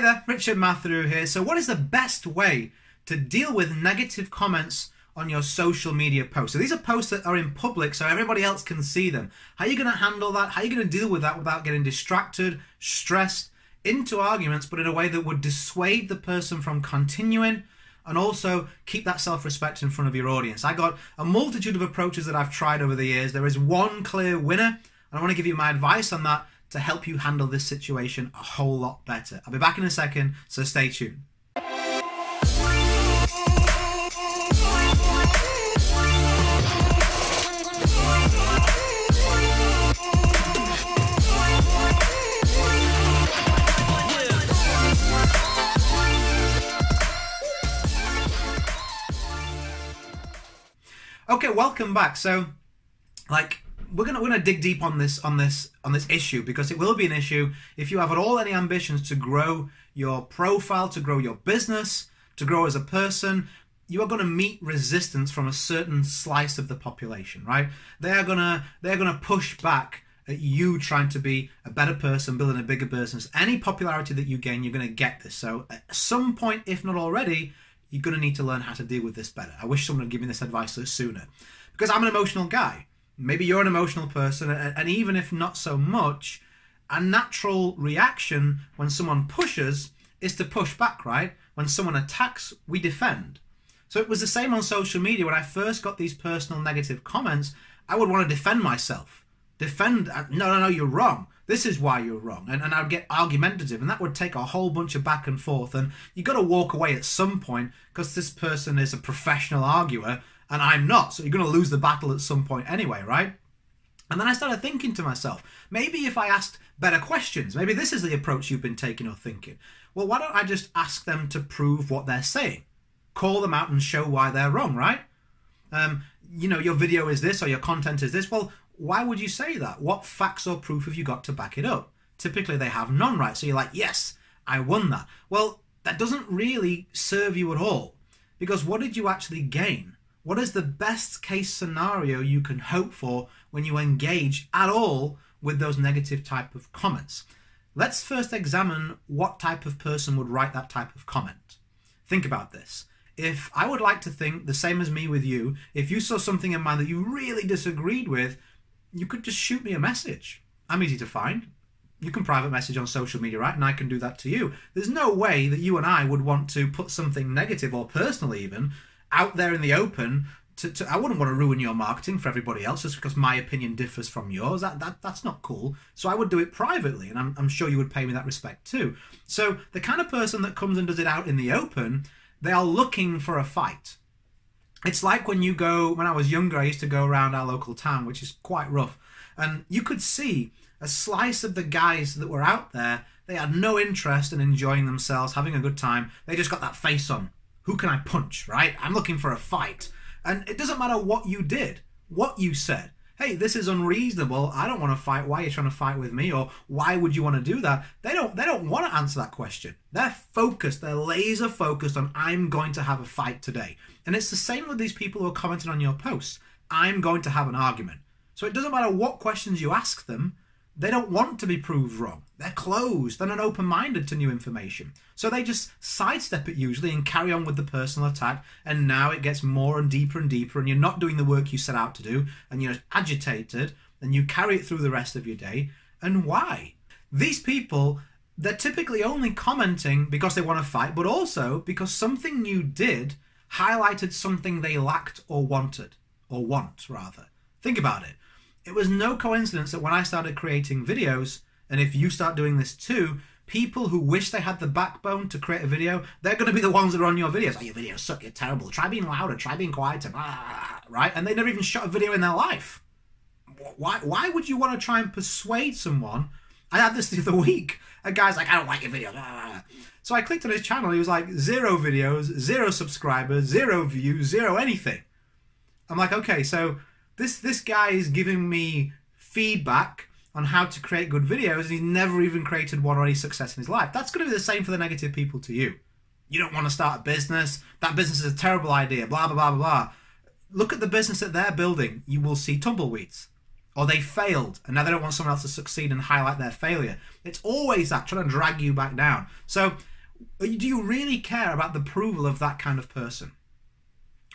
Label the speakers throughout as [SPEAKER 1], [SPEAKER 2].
[SPEAKER 1] Hey there, Richard Matharoo here. So what is the best way to deal with negative comments on your social media posts? So these are posts that are in public so everybody else can see them. How are you going to handle that? How are you going to deal with that without getting distracted, stressed, into arguments, but in a way that would dissuade the person from continuing and also keep that self-respect in front of your audience? I got a multitude of approaches that I've tried over the years. There is one clear winner, and I want to give you my advice on that to help you handle this situation a whole lot better. I'll be back in a second, so stay tuned. Okay, welcome back. So, we're gonna dig deep on this issue, because it will be an issue if you have at all any ambitions to grow your profile, to grow your business, to grow as a person. You are going to meet resistance from a certain slice of the population, right? They're gonna push back at you trying to be a better person, building a bigger business. Any popularity that you gain, you're going to get this. So at some point, if not already, you're going to need to learn how to deal with this better. I wish someone would give me this advice sooner, because I'm an emotional guy. Maybe you're an emotional person, and even if not so much, a natural reaction when someone pushes is to push back, right? When someone attacks, we defend. So it was the same on social media. When I first got these personal negative comments, I would want to defend myself. No, you're wrong. This is why you're wrong. And I'd get argumentative, and that would take a whole bunch of back and forth. And you've got to walk away at some point, because this person is a professional arguer and I'm not. So you're going to lose the battle at some point anyway, right? And then I started thinking to myself, maybe if I asked better questions, maybe this is the approach you've been taking or thinking. Well, why don't I just ask them to prove what they're saying? Call them out and show why they're wrong, right? Your video is this, or your content is this. Well, why would you say that? What facts or proof have you got to back it up? Typically, they have none, right? So you're like, yes, I won that. Well, that doesn't really serve you at all, because what did you actually gain? What is the best case scenario you can hope for when you engage at all with those negative type of comments? Let's first examine what type of person would write that type of comment. Think about this. If I would like to think the same as me with you, if you saw something in mine that you really disagreed with, you could just shoot me a message. I'm easy to find. You can private message on social media, right? And I can do that to you. There's no way that you and I would want to put something negative, or personal even, out there in the open. I wouldn't want to ruin your marketing for everybody else just because my opinion differs from yours. That's not cool. So I would do it privately, and I'm sure you would pay me that respect too. So the kind of person that comes and does it out in the open, they are looking for a fight. It's like when I was younger, I used to go around our local town, which is quite rough, and you could see a slice of the guys that were out there. They had no interest in enjoying themselves, having a good time. They just got that face on. Who can I punch, right? I'm looking for a fight. And it doesn't matter what you did, what you said. Hey, this is unreasonable. I don't want to fight. Why are you trying to fight with me? Or why would you want to do that? They don't want to answer that question. They're focused. They're laser focused on, I'm going to have a fight today. And it's the same with these people who are commenting on your posts. I'm going to have an argument. So it doesn't matter what questions you ask them. They don't want to be proved wrong. They're closed. They're not open-minded to new information. So they just sidestep it usually and carry on with the personal attack. And now it gets more and deeper, and you're not doing the work you set out to do, and you're agitated, and you carry it through the rest of your day. And why? These people, they're typically only commenting because they want to fight, but also because something you did highlighted something they lacked or wanted, or want rather. Think about it. It was no coincidence that when I started creating videos, and if you start doing this too, people who wish they had the backbone to create a video, they're going to be the ones that are on your videos. Oh, your videos suck, you're terrible. Try being louder, try being quieter, right? And they never even shot a video in their life. Why would you want to try and persuade someone? I had this the other week. A guy's like, I don't like your video. So I clicked on his channel. He was like, 0 videos, 0 subscribers, 0 views, 0 anything. I'm like, okay, so this guy is giving me feedback on how to create good videos, and he's never even created one or any success in his life. That's going to be the same for the negative people to you. You don't want to start a business. That business is a terrible idea, blah, blah, blah, blah, blah. Look at the business that they're building. You will see tumbleweeds. Or they failed, and now they don't want someone else to succeed and highlight their failure. It's always that, trying to drag you back down. So Do you really care about the approval of that kind of person?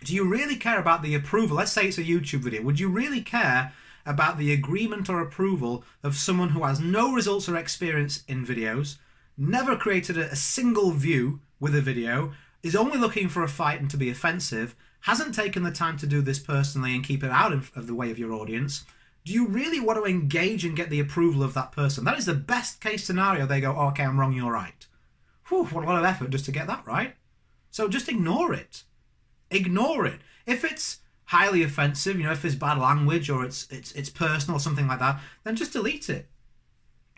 [SPEAKER 1] Do you really care about the approval? Let's say it's a YouTube video. Would you really care about the agreement or approval of someone who has no results or experience in videos, never created a single view with a video, is only looking for a fight and to be offensive, hasn't taken the time to do this personally and keep it out of the way of your audience? Do you really want to engage and get the approval of that person? That is the best case scenario. They go, oh, okay, I'm wrong, you're right. Whew, what a lot of effort just to get that right. So just ignore it. Ignore it. If it's highly offensive, if it's bad language or it's personal or something like that, then just delete it.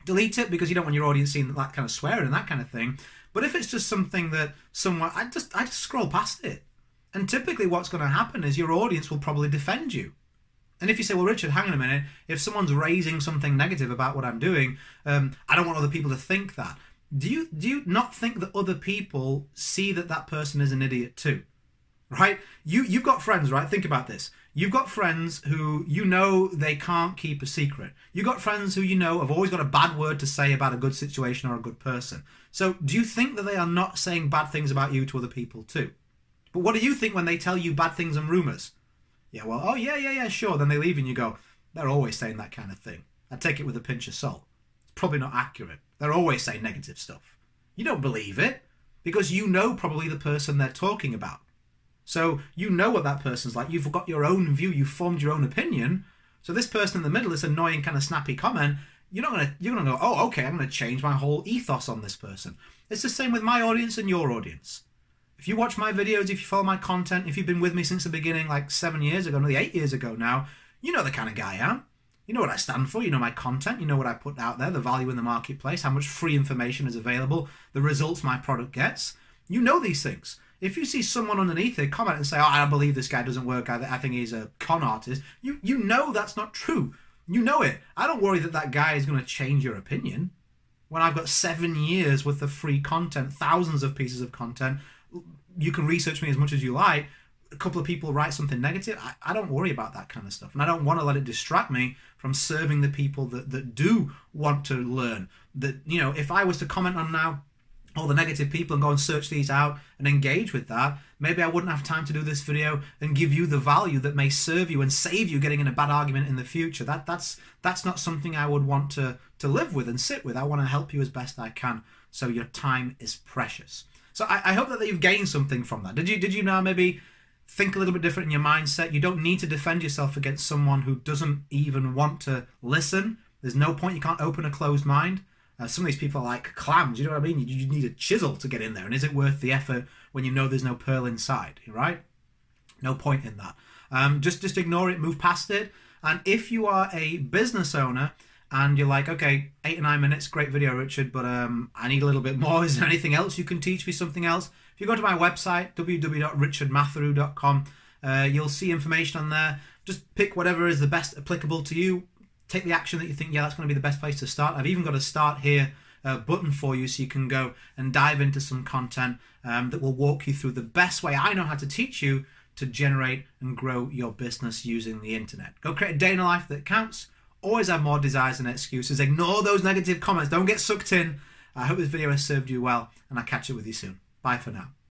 [SPEAKER 1] Delete it because you don't want your audience seeing that kind of swearing and that kind of thing. But if it's just something that someone, I just scroll past it. And typically what's going to happen is your audience will probably defend you. And if you say, well, Richard, hang on a minute, if someone's raising something negative about what I'm doing, I don't want other people to think that. Do you not think that other people see that person is an idiot too? Right? You've got friends, right? Think about this. You've got friends who they can't keep a secret. You've got friends who have always got a bad word to say about a good situation or a good person. So do you think that they are not saying bad things about you to other people too? But what do you think when they tell you bad things and rumours? Yeah, well, oh, yeah, sure. Then they leave and you go, they're always saying that kind of thing. I take it with a pinch of salt. It's probably not accurate. They're always saying negative stuff. You don't believe it because you know probably the person they're talking about. So you know what that person's like. You've got your own view. You've formed your own opinion. So this person in the middle, this annoying kind of snappy comment, you're gonna go, oh, okay, I'm gonna change my whole ethos on this person. It's the same with my audience and your audience. If you watch my videos, if you follow my content, if you've been with me since the beginning, like 7 years ago, nearly 8 years ago now, you know the kind of guy I am. You know what I stand for. You know my content. You know what I put out there, the value in the marketplace, how much free information is available, the results my product gets. You know these things. If you see someone underneath it comment and say, oh, I don't believe this guy doesn't work, I think he's a con artist, you know that's not true. You know it. I don't worry that guy is going to change your opinion. When I've got 7 years worth of free content, thousands of pieces of content, you can research me as much as you like. A couple of people write something negative. I don't worry about that kind of stuff. And I don't want to let it distract me from serving the people that do want to learn. That, if I was to comment on now all the negative people and go and search these out and engage with that, maybe I wouldn't have time to do this video and give you the value that may serve you and save you getting in a bad argument in the future. That's not something I would want to live with and sit with. I want to help you as best I can, so your time is precious. So I hope that you've gained something from that. Did you now maybe think a little bit different in your mindset? You don't need to defend yourself against someone who doesn't even want to listen. There's no point. You can't open a closed mind. Some of these people are like clams, you know what I mean? You need a chisel to get in there. And is it worth the effort when you know there's no pearl inside, right? No point in that. Just ignore it, move past it. And if you are a business owner and you're like, okay, 8 or 9 minutes, great video, Richard, but I need a little bit more. Is there anything else you can teach me, something else? If you go to my website, www.richardmatharoo.com, you'll see information on there. Just pick whatever is the best applicable to you. Take the action that you think, yeah, that's going to be the best place to start. I've even got a start here button for you so you can go and dive into some content that will walk you through the best way I know how to teach you to generate and grow your business using the internet. Go create a day in a life that counts. Always have more desires than excuses. Ignore those negative comments. Don't get sucked in. I hope this video has served you well, and I'll catch up with you soon. Bye for now.